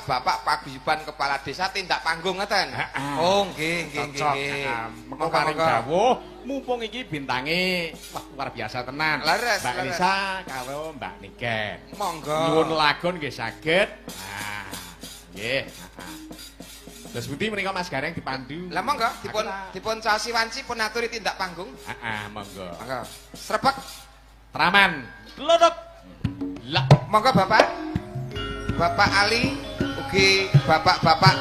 bapak-bapak paguyuban kepala desa tindak panggung ngeten. Oh, nggih. Mengko paring dawuh, mumpung iki bintange wah luar biasa tenan. Mbak Lisa karo Mbak Niken. Monggo. Nyuwun lagun nggih saged. Nah, nggih. Terus pundi menika Mas Gareng dipandu. Lah monggo dipun sasi wanci pun aturi tindak panggung. Monggo. Monggo. Srepek Traman. Glodok. Lah, monggo Bapak. Bapak Ali ugi bapak-bapak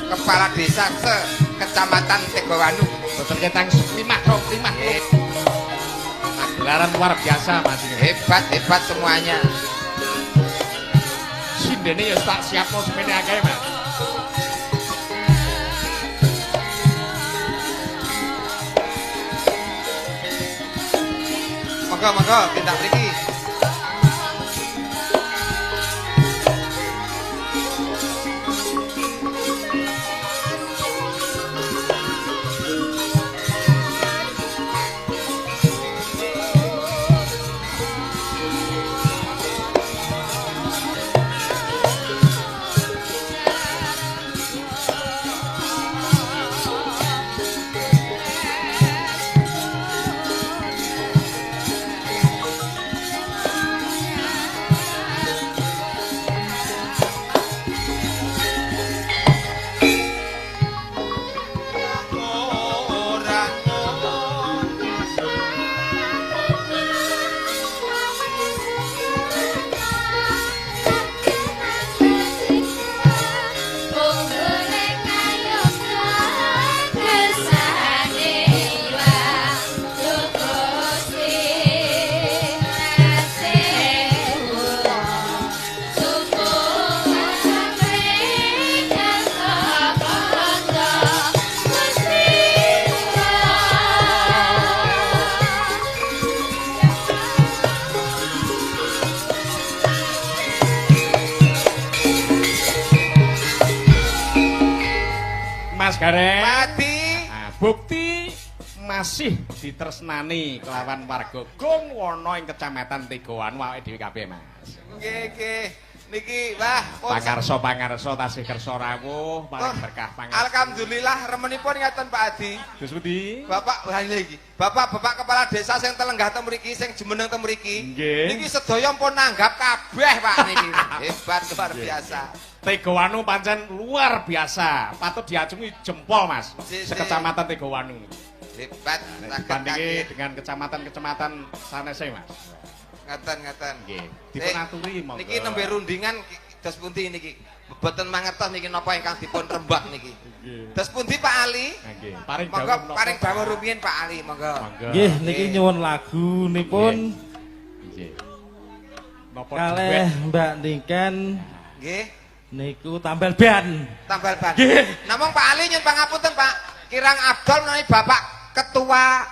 kepala desa Kecamatan Tegowanu. boten ketang 5 gelaran luar biasa Mas. Hebat semuanya. Sindene ya tak siapno semene akeh Mas. Monggo tindak mriki. Gareng. Mati. Nah, bukti masih ditresnani kelawan warga Gong Wono ing Kecamatan Tegowanu awake dhewe kabeh, Mas. Nggih. Niki wah pangarsa tasih kersa rawuh paring berkah pangarsa. Alhamdulillah remenipun ngaten Pak Adi. Terus pundi? Bapak iki. Bapak-bapak kepala desa sing telenggah teng mriki sing jumeneng teng mriki. Niki sedaya pun nanggap kabeh Pak niki. Hebat luar biasa. Tegowanu pancen luar biasa. Patut diacungi jempol Mas. Sekecamatan Tegowanu. Hebat. Bandingi dengan kecamatan-kecamatan sanese Mas. Ngaten. Nggih. Dipun aturi monggo. Niki nembe rundingan dos pundi niki? Mboten mangertos niki napa ingkang dipun rembak niki. Nggih. Dos pundi Pak Ali? Nggih. Paring dawuh rumiyin Pak Ali, monggo. Nggih, niki nyuwun lagu nipun. Nggih. Napa kalih Mbak Niken? Nggih. Niku tambal ban. Nggih. Namung Pak Ali nyuwun pangapunten Pak. Kirang Abdul menawi Bapak Ketua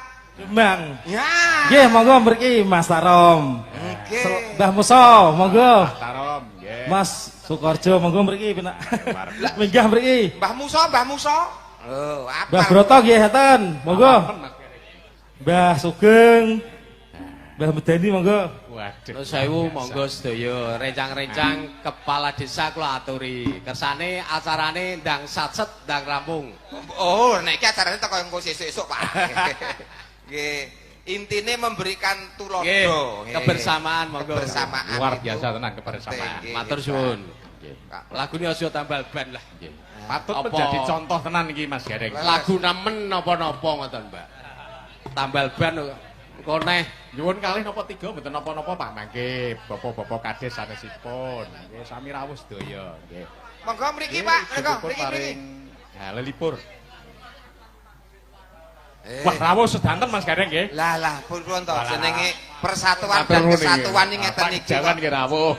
Bang. Ya. Nggih, monggo mriki Mas Tarom. Nggih. Mbah Musa, monggo. Mas Tarom, nggih. Mas Sukarjo, monggo mriki penak. Minggah mriki. Mbah Musa. Oh, apa? Mbah Broto nggih haten, monggo. Mbah Sugeng. Mbah Medani monggo. Waduh. Sewu monggo sedaya rencang-rencang kepala desa kula aturi. Kersane acarane ndang satset ndang rampung. Oh, nek iki acarane teko engko sesuk-esuk Pak. Nggih, intine memberikan tulodo. Kebersamaan monggo. Kebersamaan. Luar biasa tenan kebersamaan. Matur suwun. Lagune aja tambal ban lah. Patut menjadi contoh tenan iki Mas Gareng. Lagu nemen napa-napa ngoten, Mbak. Tambal ban kok neh nyuwun kalih napa 3 mboten napa-napa Pak mangke Bapak-bapak kades sanesipun. Nggih sami rawuh sedaya nggih. Monggo mriki Pak, monggo mriki. Ha lelipur. Wah rawuh sedanten Mas Gareng nggih. Lah pun to jenenge persatuan dan kesatuan iki ngeten iki. Jawan nggih rawuh.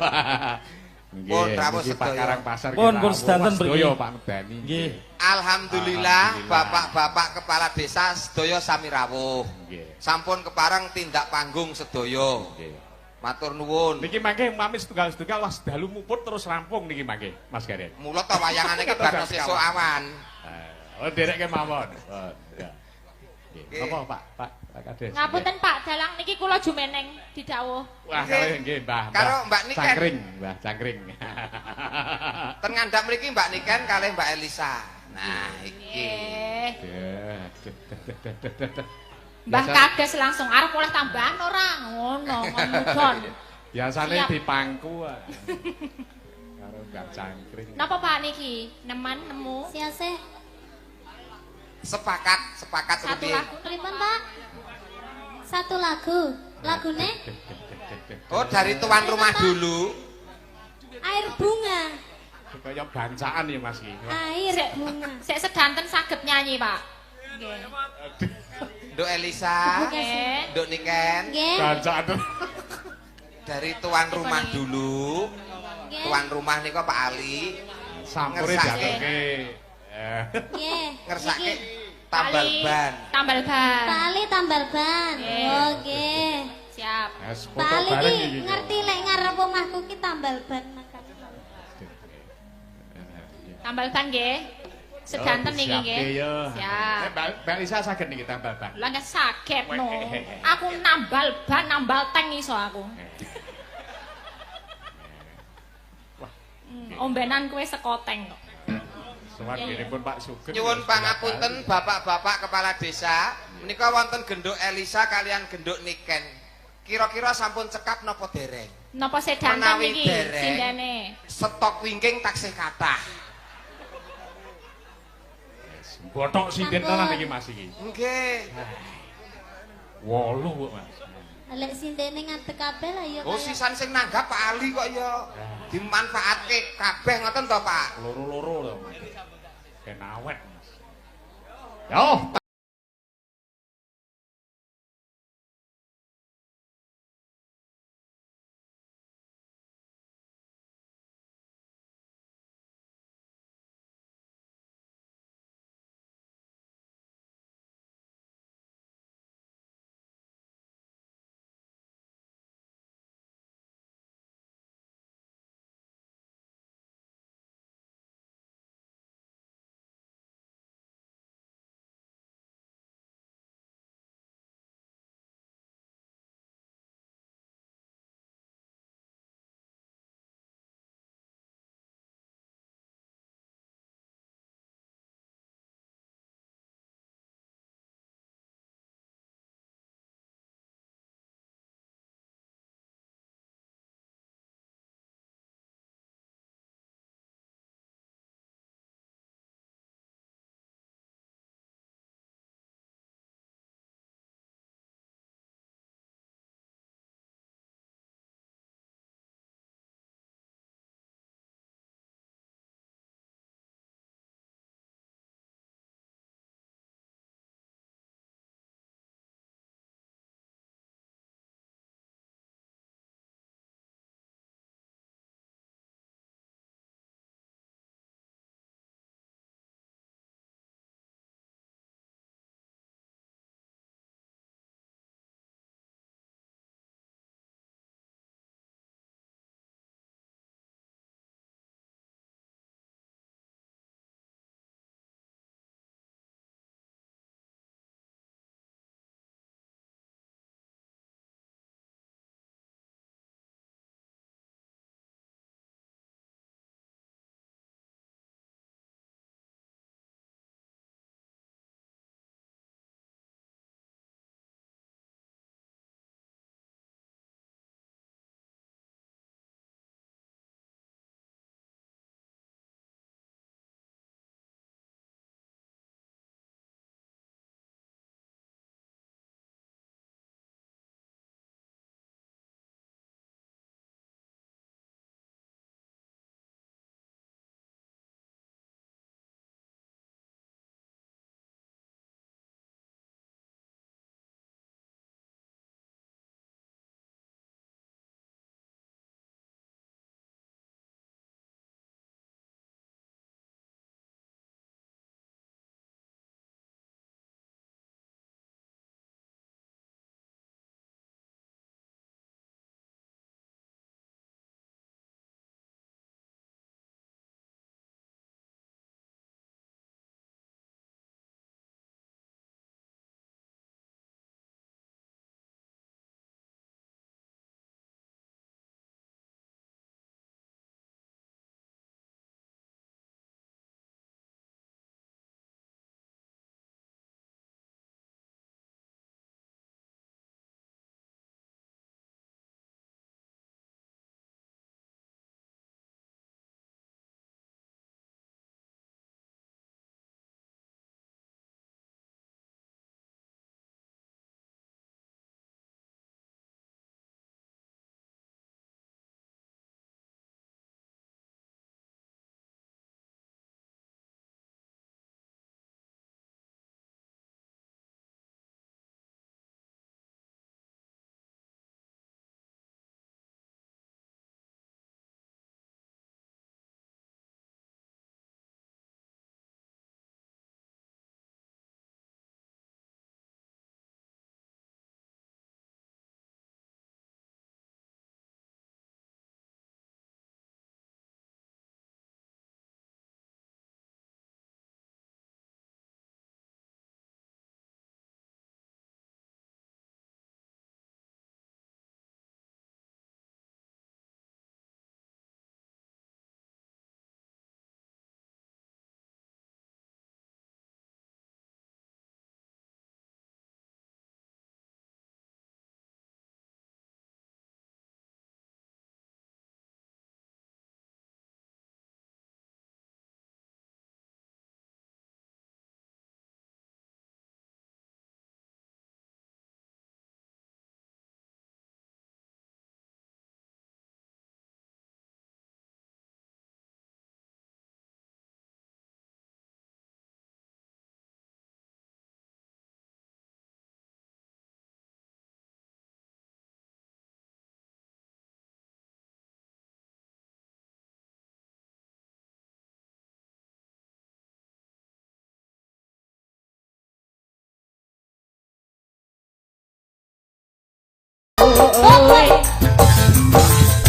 Pun rawuh sedaya. Karang pasar pun sedanten mriki. Pak Medani. Nggih. Alhamdulillah bapak-bapak kepala desa sedaya sami rawuh. Nggih. Sampun kepareng tindak panggung sedaya. Nggih. Matur nuwun. Niki mangke mami setunggal-setunggal was dalu muput terus rampung niki mangke Mas Gareng. Mula to wayangane iki bar sesuk awan. Oh nderekke mawon. Oh, ya. Nggih. Napa Pak Kades? Ngapunten Pak, dalang niki kula jumeneng didhawuh. Wah, nggih Mbah. Karo Mbak Niken. Mbah Cangkring. Ten ngandhap mriki Mbak Niken kalih Mbak Elisa. Nah, iki. Mbah Kades langsung arep oleh tambahan ora ngono ngomudon. Biasane Siap. dipangku. Karo Mbak Cangkring. Napa Pak niki? Nemen nemu Siasih. Sepakat satu rupiah. lagu Pripun, Pak? Satu lagu. Lagune Oh, dari tuan rumah dulu. Air Bunga. Kaya bancaan ya Mas iki. Air Bunga. Sik sedanten saged nyanyi, Pak. Nggih. Nduk Elisa, Nggih. Nduk Niken. Nggih. Bancaan. Dari tuan rumah dulu. Nggih. Tuan rumah niku Pak Ali. Sampure Ngersake. jatuhke. Nggih. Ngersake Niki. tambal Ali, ban. Tambal ban. Pak Ali tambal ban. Nggih. Oh, nggih. Siap. Wes Pak foto Ali bareng ki iki. ngerti lek ngarep omahku ki tambal ban makane. Tambal ban nggih. Sedanten niki nggih. Siap. Mbak Lisa saged niki tambal ban. Lah nggak saged no. Aku nambal ban, nambal tank iso aku. Ombenan kue sekoteng kok. Suwanginipun Pak Sugeng. Nyuwun pangapunten Bapak-bapak kepala desa. Menika wonten genduk Elisa kalian genduk Niken. Kira-kira sampun cekap napa dereng? Napa sedanten Menawi niki dereng. sindene? Stok wingking taksih kathah. Botok sinden tenan iki Mas iki. Nggih. 8 kok Mas. Lek sindene ngadeg kabeh lah ya. Oh sisan sing nanggap Pak Ali kok ya. Dimanfaatke kabeh ngoten to Pak. Loro-loro to Mas. Kenawet Mas. Yo,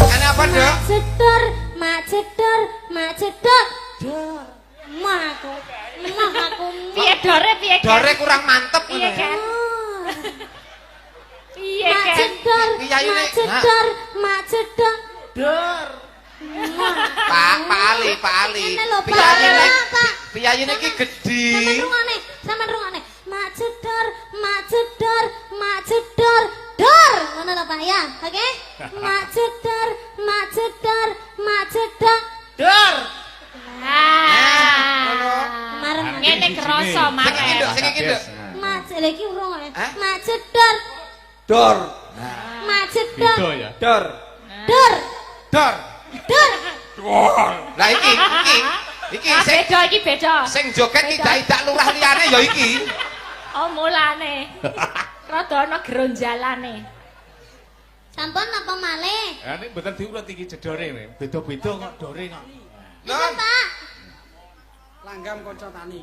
Ane apa, Dok? Cedor, mak cedor, mak cedor. Dor. Mah aku. Piye dore piye? Ken? Dore kurang mantep. Piye Ken? Piye Mak Ken? cedor, Piyayu mak nek. cedor, mak cedor. Dor. Pak Ali. Ini lho, Pak. Piyayune Pak. piyayune iki gedhi. Sampeyan rungokne. Mak cedor, mak cedor, mak cedor. Dor. Ngono lho, Pak ya. Oke? Mak cedor, mak cedor, mak cedor. Dor. Marem. Ngene kroso Sing iki, Dok, sing iki, Dok. Mak lha iki rungokne. Hah? Mak cedor, Dor. mak cedor. Beda ya. Dor. Dor. Dor. Dor. Lah iki sing Beda iki beda. sing joget iki dak lurah liyane ya iki. Oh mulane. Rada ana gronjalane. Sampun apa malih? Ya nek mboten diurut iki jedore, beda-beda kok dore kok. Iya, Non. Pak. Langgam kanca tani.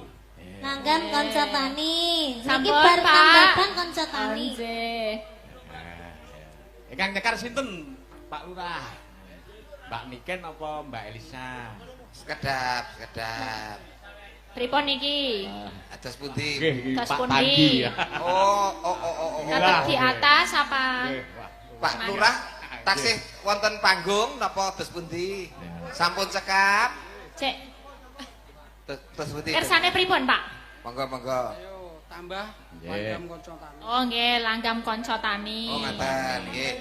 Nanggam konco tani. Niki Sampun, bar Pak. tambahan konco tani. Nggih. Ingkang nyekar sinten, Pak Lurah? Mbak Niken apa Mbak Elisa? Sekedap. Pripun iki? Atas pundi? Nggih, iki Gas Pak pundi? Tanggi ya. Oh. Tetep di atas apa? Nggih, wah. Pak Lurah taksih wonten panggung napa dos pundi? Sampun cekap. Cek, Dos pundi? kersane pripun, Pak? Monggo. Ayo tambah Nggih. langgam kanca tani. Oh nggih, langgam kanca tani. Oh ngaten nggih.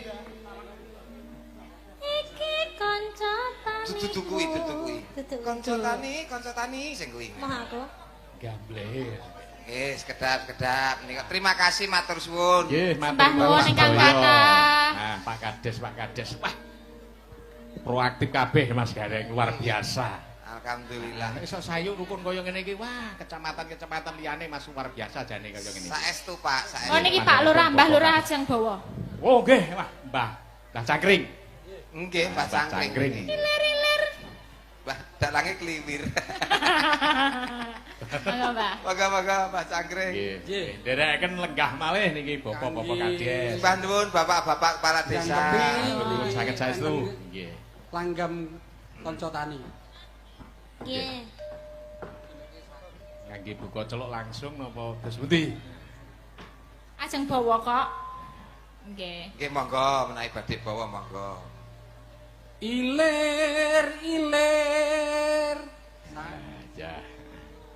Iki konco tani. Dudu kuwi. Duduk. Kanca tani sing kuwi. Mah aku. Gambler. Nggih, sekedap. Nika terima kasih matur suwun. Nggih, Sembah nuwun ingkang kathah. Nah, Pak Kades. Wah. Proaktif kabeh Mas Gareng, luar biasa. Alhamdulillah. Nah, iso sayu rukun kaya ngene iki, wah, kecamatan-kecamatan liyane Mas luar biasa jane kaya ngene. Saestu, Pak, saestu. Oh niki Pak Lurah, Mbah Lurah ajeng bawa. Oh, nggih, wah, Mbah Cangkring. Nggih, Mbah Cangkring. Ilir. Mbah dalange kliwir. Monggo, Mbah. Moga-moga Mbah Cangkring. Nggih. Nderekaken lenggah malih niki Bapak-bapak Kades. Sembah nuwun Bapak-bapak kepala desa. Nuwun saged saestu. Nggih. Langgam kanca tani. Nggih. Ngangge buka celuk langsung napa terus pundi? Ajeng bawa kok. Nggih. Nggih, monggo menawi badhe bawa monggo. Ilir. Ya.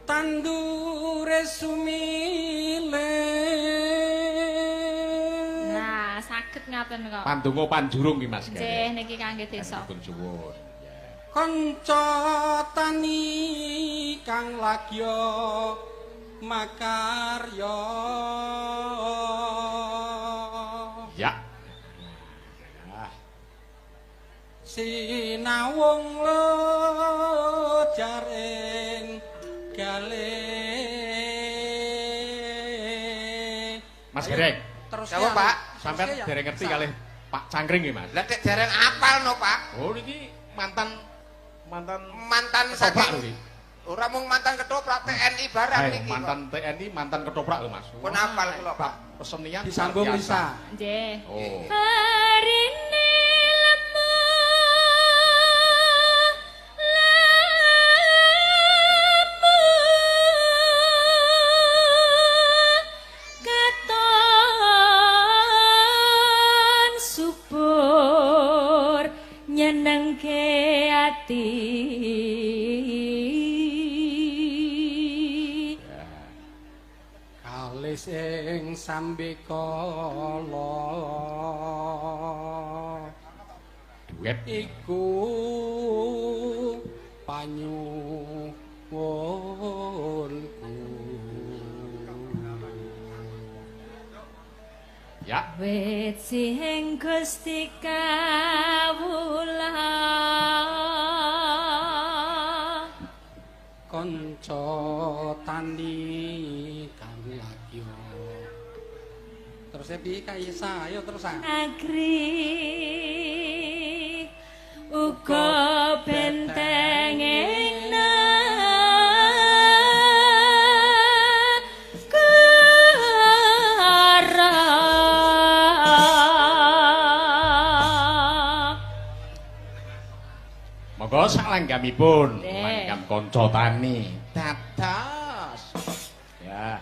Tandure sumilir. Nah, saged ngaten kok. Pandonga panjurung ki Mas Nggih, Gareng. niki kangge desa. Pun suwun. Kanca tani kang lagya makarya. Ya. Sinawung lejar ing gale. Mas Gareng, Terus Siapa, Pak? sampean dereng ngerti kalih Pak Cangkring nggih, Mas? Lah nek dereng apal no, Pak. Oh niki mantan Mantan ketoprak lho saking iki. ora mung mantan ketoprak TNI barang Hai, niki. mantan TNI, mantan ketoprak lho, Mas. Pun apal kula, Pak. Kesenian disambung luar biasa. Lisa. Nggih. Oh. Harine lemu katon subur nyenengke ati. Kalih sing sambe kala Duet. iku panyuwunku. Ya. Wit sing Gusti kawula Kanca tani kang lagya. Terus piye kaisa? Ayo terus ah. agri uga bentengena negara. langgamipun. Nggih. Langgam kanca tani. Dados. Ya.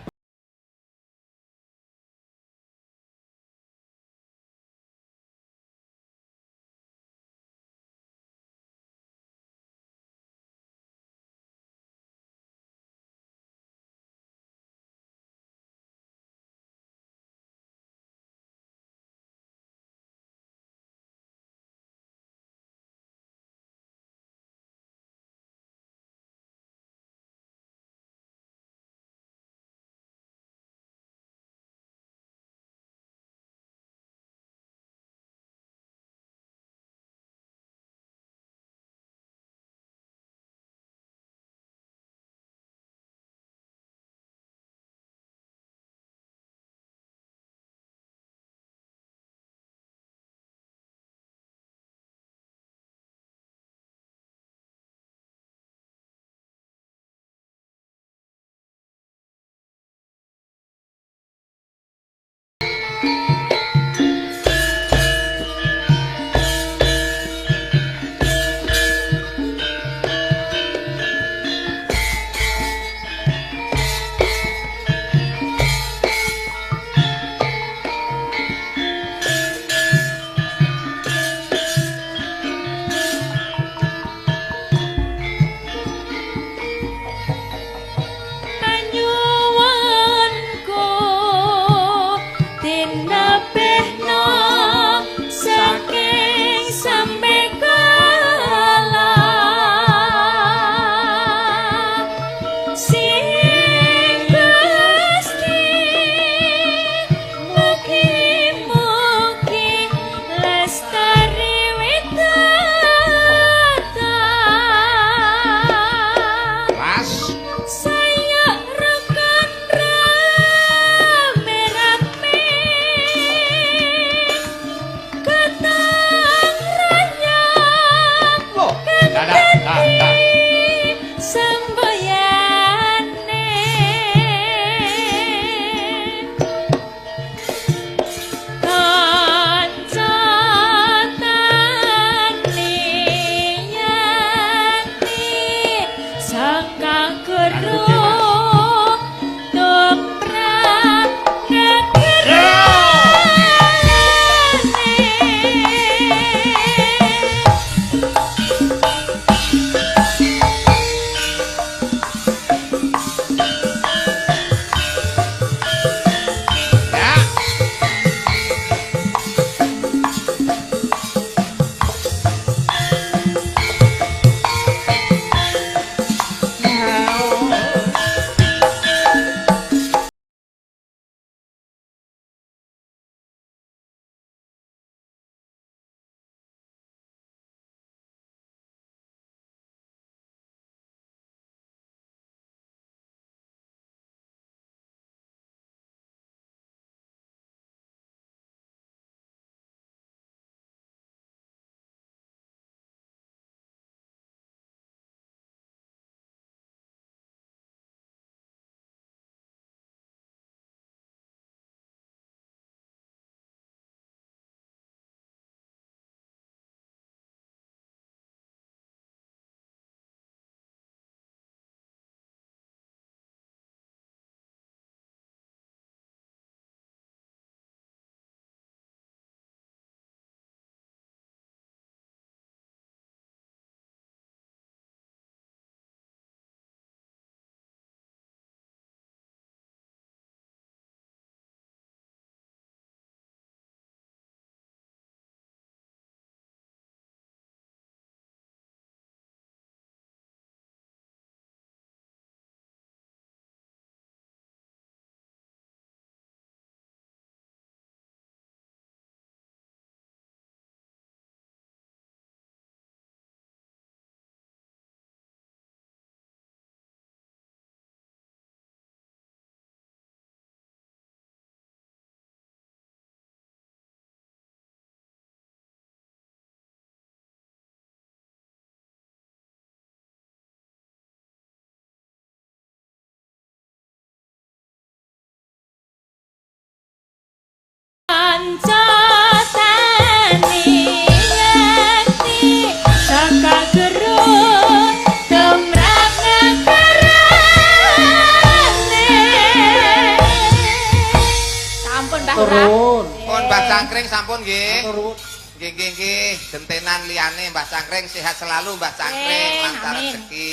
Cangkring sampun nggih. Matur nuwun. Nggih. Gentenan liyane Mbah Cangkring sehat selalu Mbah Cangkring lancar amin. rezeki.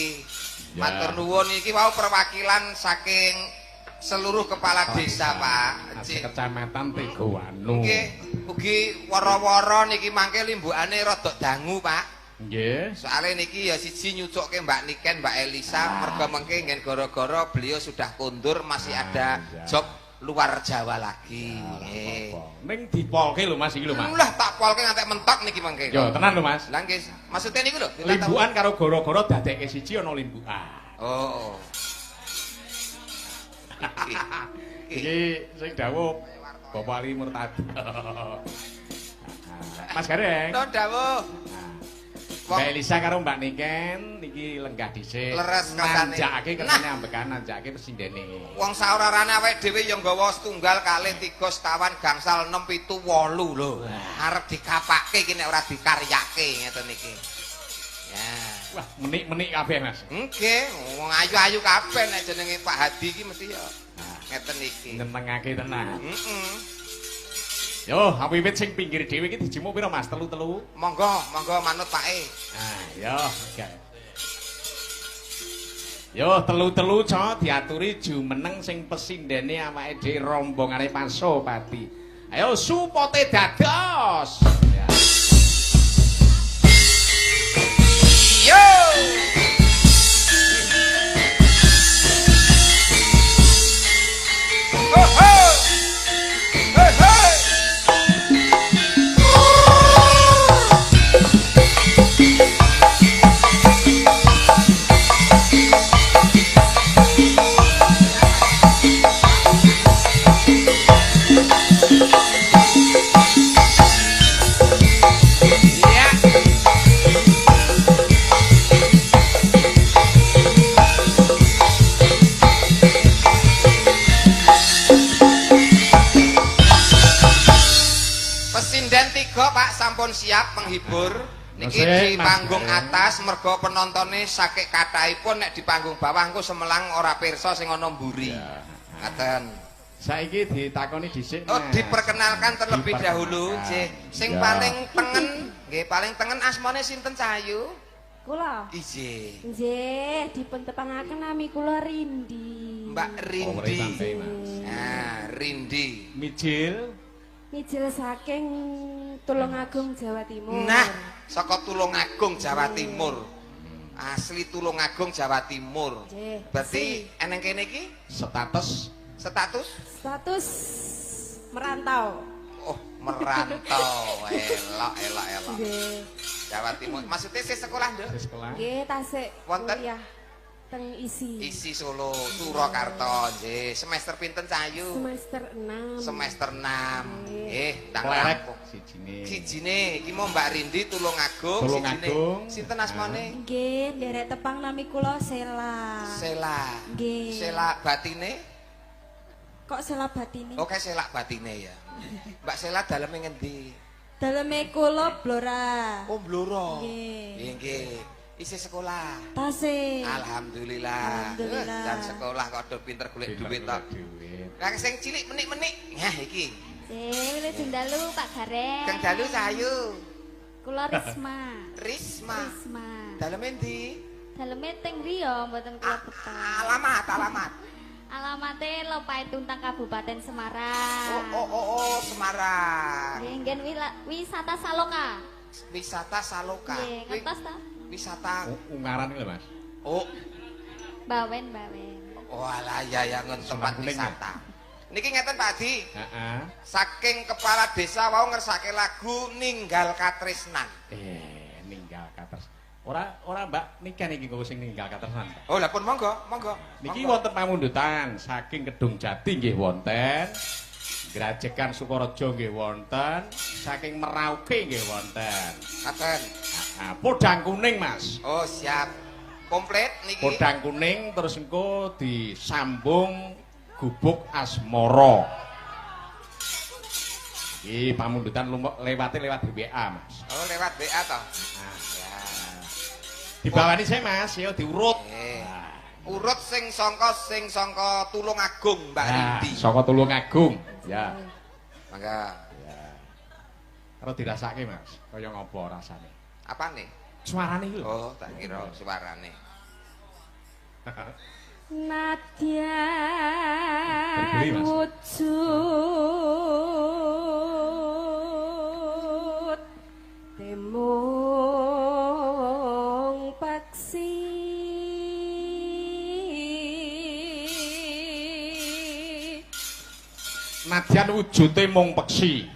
Ya. Matur nuwun iki wau perwakilan saking seluruh kepala desa, Pak. Kecamatan Tegowanu. Nggih, ugi wara-wara niki mangke limbukane rada dangu, Pak. Nggih. Soale niki ya siji nyucukke Mbak Niken, Mbak Elisa, mergo mengke ngen gara-gara beliau sudah kondur masih ada job luar Jawa lagi. Nggih. Ning dipolke lho Mas iki lho Mas. Lah tak polke ngantek mentok niki mangke. Yo tenan lho Mas. Lah nggih, maksudnya niku lho. Limbukan karo gara-gara dadekke siji ana limbukan. Oh. Iki sing dawuh Bapak Ali Murtado. Mas Gareng. To dawuh. Mbak Elisa karo Mbak Niken niki lenggah dhisik. Leres kersane. Nanjakake kersane ambekan, nanjakake presindene. Wong saorarane awake dhewe ya nggawa setunggal kalih 3 sekawan gangsal 6 7 8 lho. Arep dikapake iki nek ora dikaryake ngeten iki. Ya. Wah, menik-menik kabeh Mas. Nggih, wong ayu-ayu kabeh nek jenenge Pak Hadi iki mesti ya ngeten iki. Nentengake tenan. Heeh. Yo, wiwit sing pinggir dhewe iki dijimuk pira Mas? Telu-telu. Monggo manut Pake. Ah, yo, oke. Yo, telu-telu co diaturi jumeneng sing pesindene awake dhewe rombongane Pasopati. Ayo supote dados. Ya. Yo! Ho ho! Hey hey! Pesinden 3 Pak sampun siap menghibur. Niki di panggung atas mergo penontonnya sakit kathahipun nek di panggung bawah engko semelang ora pirsa sing ana mburi. Ngaten. Saiki ditakoni dhisik. Oh, diperkenalkan terlebih dahulu, nggih. Sing paling tengen, nggih, paling tengen asmane sinten Cahayu? Kula. Ije. Nggih, dipun tepangaken nami kula Rindi. Mbak Rindi. Mas. Nah, Rindi. Mijil. Mijil saking Tulungagung Jawa Timur. Nah, saka Tulungagung Jawa Timur. Asli Tulungagung Jawa Timur. Nggih. Berarti eneng kene iki Status Status merantau. oh, merantau. Elok. Nggih. Jawa Timur. Maksudnya sih sekolah, Nduk? di sekolah. Nggih, tasik Wonten? kuliah teng isi. Isi Solo, Surakarta, nggih. Semester pinten Cahayu? Semester 6. Semester 6. Nggih, ndang Klerek rampung. sijine. Sijine iki mau Mbak Rindi Tulungagung, Tulungagung. sijine sinten asmane? Nggih, nderek tepang nami kula Sela. Sela. Nggih. Sela batine? Kok Sela batine? Oke, selak batine ya. Mbak Sela daleme ngendi? Daleme kula Blora. Oh, Blora. Nggih. Nggih. Isih sekolah. Tasik. Alhamdulillah. Alhamdulillah. Dan sekolah kok do pinter golek duit to. Lah sing cilik menik-menik. Nah iki. Wile dalu Pak Gareng. Kang dalu Cahayu. Kula Risma. Risma. Risma. Daleme ndi? Daleme teng riyo mboten kula peteng. Alamat. Alamate Lopai Tuntang Kabupaten Semarang. Oh, Semarang. Nggih, nggen wisata Saloka. Wisata Saloka. Nggih, Kuwi ngertos ta? Wisata. Ungaran iki lho Mas. Oh, Bawen. walah ya ngon tempat Kuning, wisata. Niki ngeten Pak Di. Heeh. Saking kepala desa wau ngersake lagu Ninggal Katresnan. Ninggal katres. Ora Mbak Niken iki kok sing ninggal katresan. Oh, lah pun monggo. Niki wonten pamundutan saking Kedung Jati nggih wonten. Grajegan Sukorejo nggih wonten, saking Merauke nggih wonten. Ngaten. Podang kuning Mas. Oh, siap. Komplit niki. Podang kuning terus engko disambung Gubuk Asmara. Iki pamundutan lewat WA Mas. Oh, lewat WA toh. Ya. Dibawani saya Mas, ya diurut. Urut sing sangka Tulungagung Mbak Rindi. Saka Tulungagung. Ya. Mangga. Karo dirasake, Mas. Kaya ngopo rasane? Apane? Suarane iki lho. Oh, tak kira suarane. Nadyan wujud temung paksi Nadyan wujude mung peksi.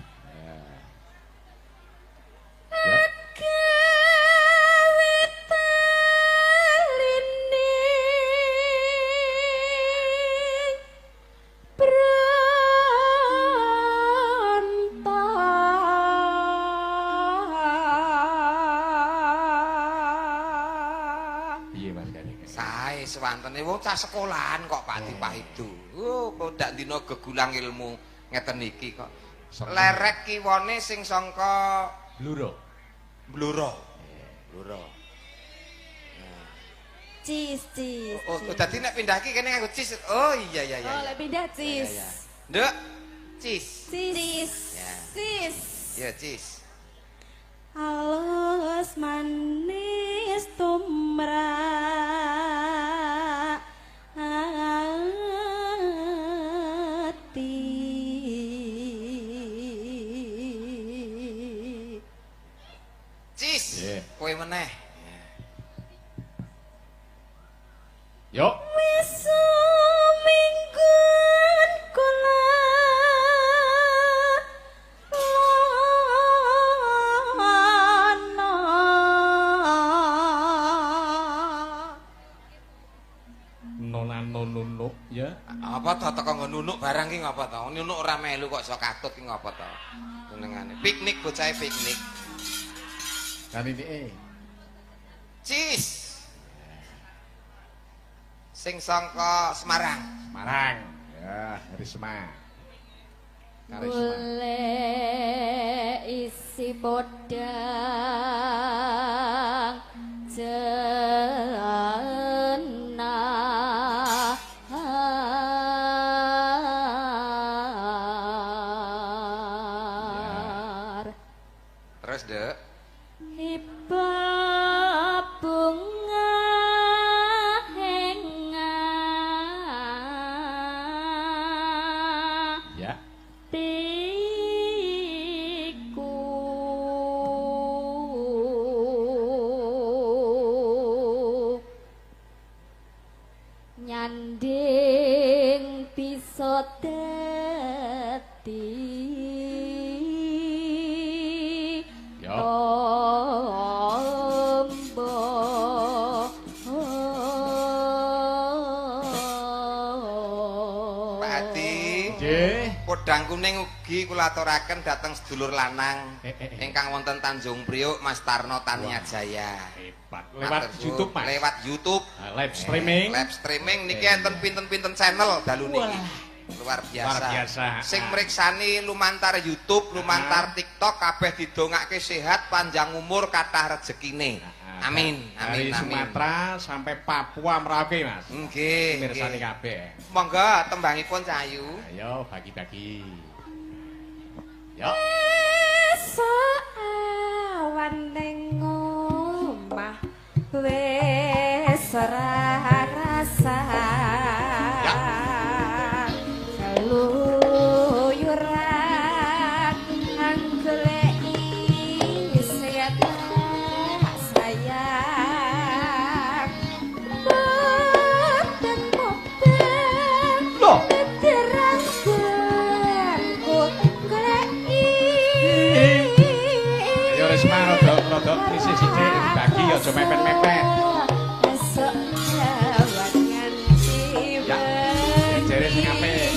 Sewantene wong cah sekolahan kok Pak Dipahidu. Oh, kok ndak dina gegulang ilmu ngeten iki kok. Lerek kiwane sing sangka Bluro. Bluro. Bluro. cis. Oh, dadi nek pindah iki kene nganggo cis. Oh iya iya iya. Oh, lek pindah cis. Nduk, cis. Cis. Ya. Cis. Ya, cis. Halus manis tumrap hati. Cis. Kowe meneh. Yo. Wis minggun kula nunuk ya. Apa to teko nggo nunuk barang ki ngapa to? Nunuk ora melu kok iso katut ki ngapa to? Senengane. Piknik bocahe piknik. Kan ini Cis. Sing sangka Semarang. Semarang. Ya, Risma. Karisma. Boleh isi podang jenah Terus, Dek. Hibah bunga hengah Ya. tiku nyanding bisa dadi Yo. Pak Adi. Nggih. Podang kuning ugi kula aturaken dhateng sedulur lanang ingkang wonten Tanjung Priok Mas Tarno Tania Jaya. Hebat. Lewat Matur suwun. YouTube, Mas. Lewat YouTube. Live streaming. Live streaming niki enten pinten-pinten channel dalu niki. Luar biasa. Luar biasa. Sing mriksani lumantar YouTube, lumantar TikTok kabeh didongake sehat, panjang umur, kathah rezekine. Amin. Dari Amin. Amin. Sumatera sampai Papua Merauke, Mas. Nggih. Mirsani nggih. kabeh. Monggo tembangipun Cahayu. Ayo bagi-bagi. Yo. esuk awan ning omah wis ora rasa Ya. keluyuran anggoleki sing sayang boten mobil Loh. Ayo Risma rada krisis sithik dibagi aja mepet-mepet. Ya. Jere sing apik.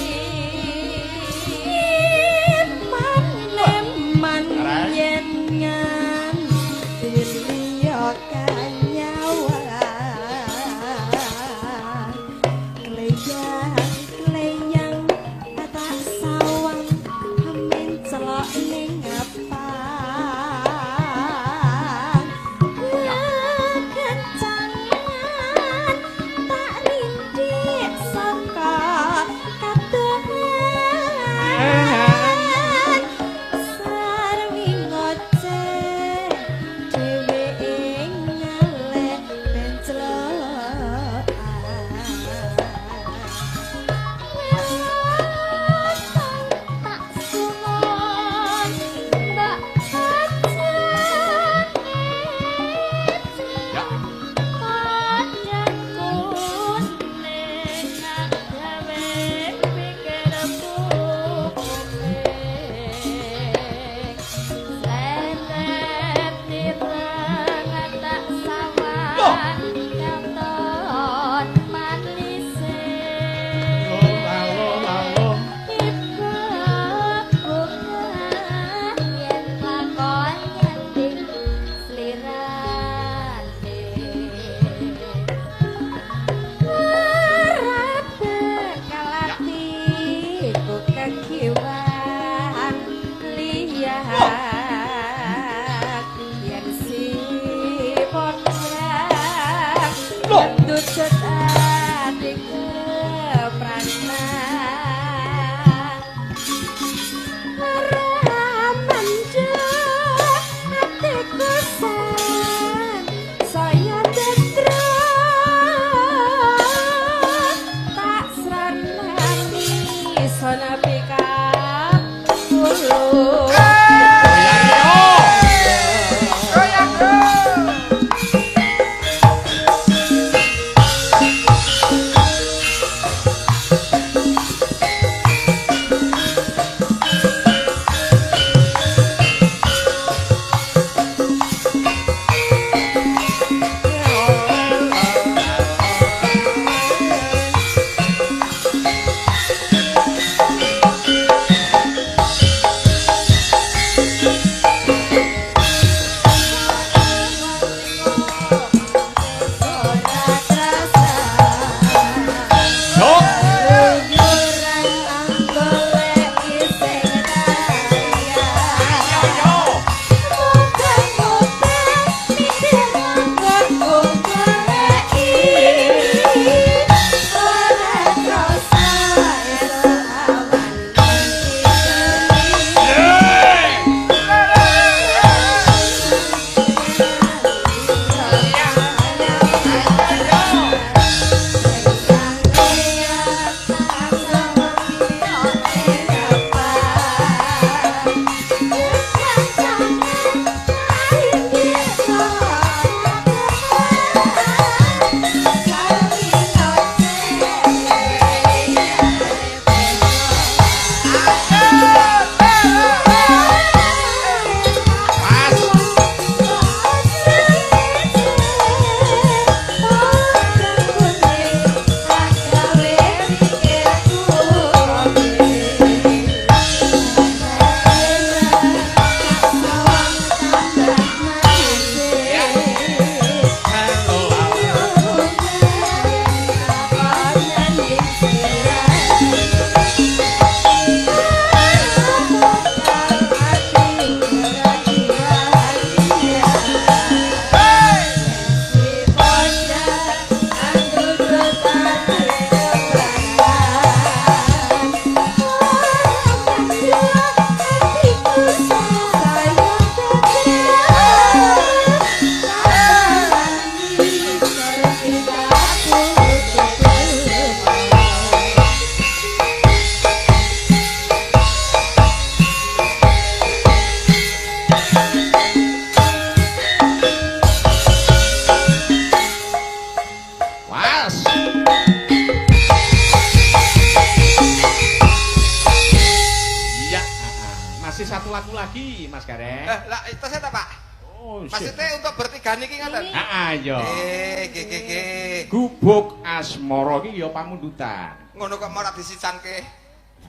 laku lagi, Mas Gareng. Lah itu saya Pak. Oh, Maksudnya untuk bertiga niki ngoten. Ayo. Nggih. Gubuk asmara iki ya pamundutan. Ngono kok ora disicanke.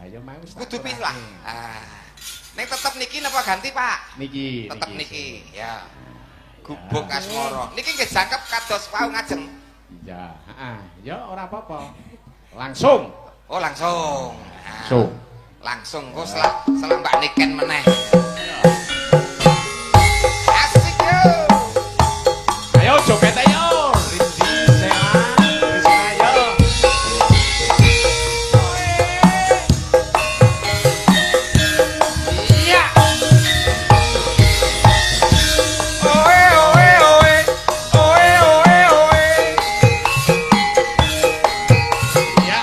Ayo mau wis. Kudu pilah. Ning tetep niki napa ganti, Pak? Niki. Tetep niki, ya. Gubuk asmara. Niki nggih jangkep kados wau ngajeng. Ya, heeh. Ya ora apa-apa. Langsung. Oh, langsung. Langsung kok selang Mbak Niken meneh. Asik yo. Ayo joget ayo. Rindi sehat. Ayo. Iya. Oe oe oe. Oe oe oe. Iya.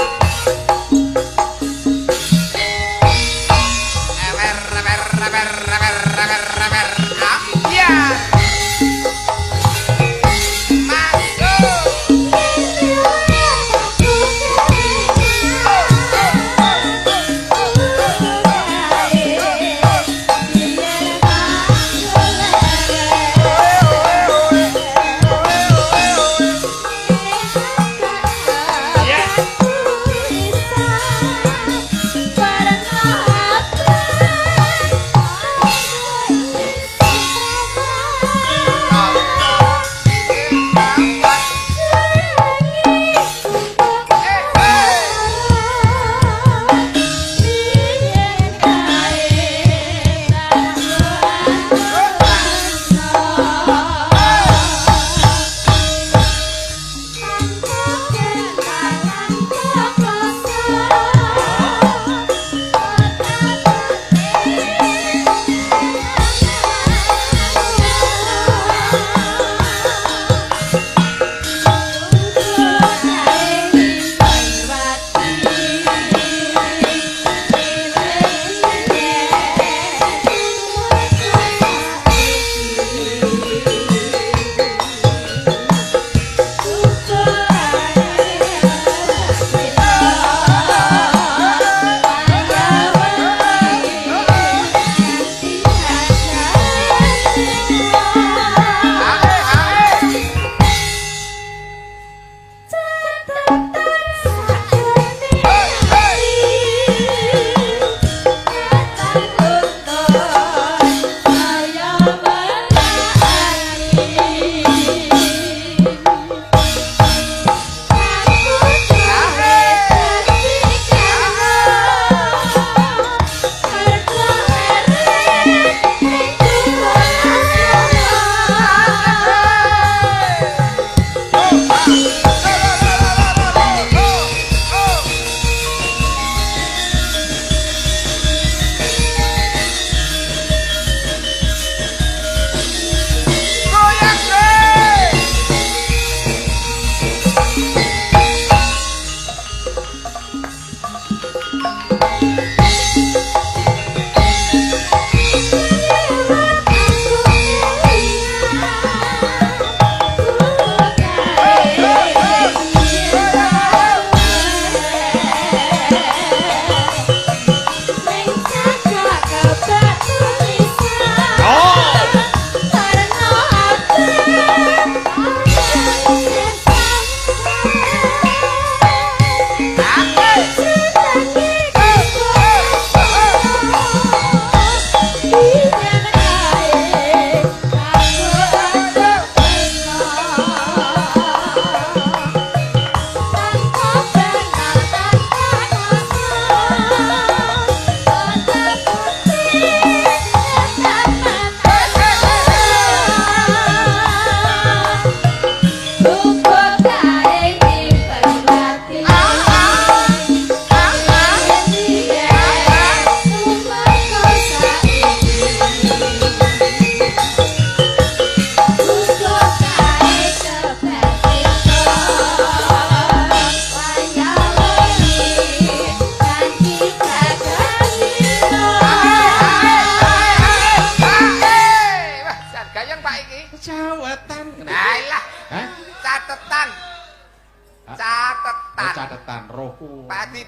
Catetan rohku. Padi.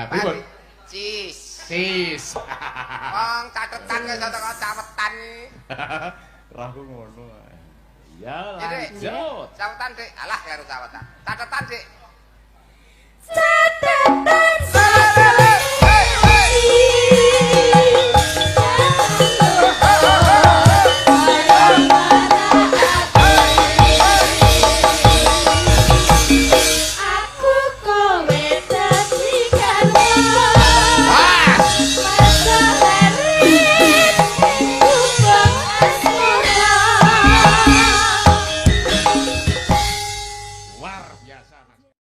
Pripun? Cis. Sis. Wong catetan kok iso teko cawetan iki. Rahu ngono. Ya Dik, lanjut. cawetan Dik. Alah karo cawetan. Catetan Dik.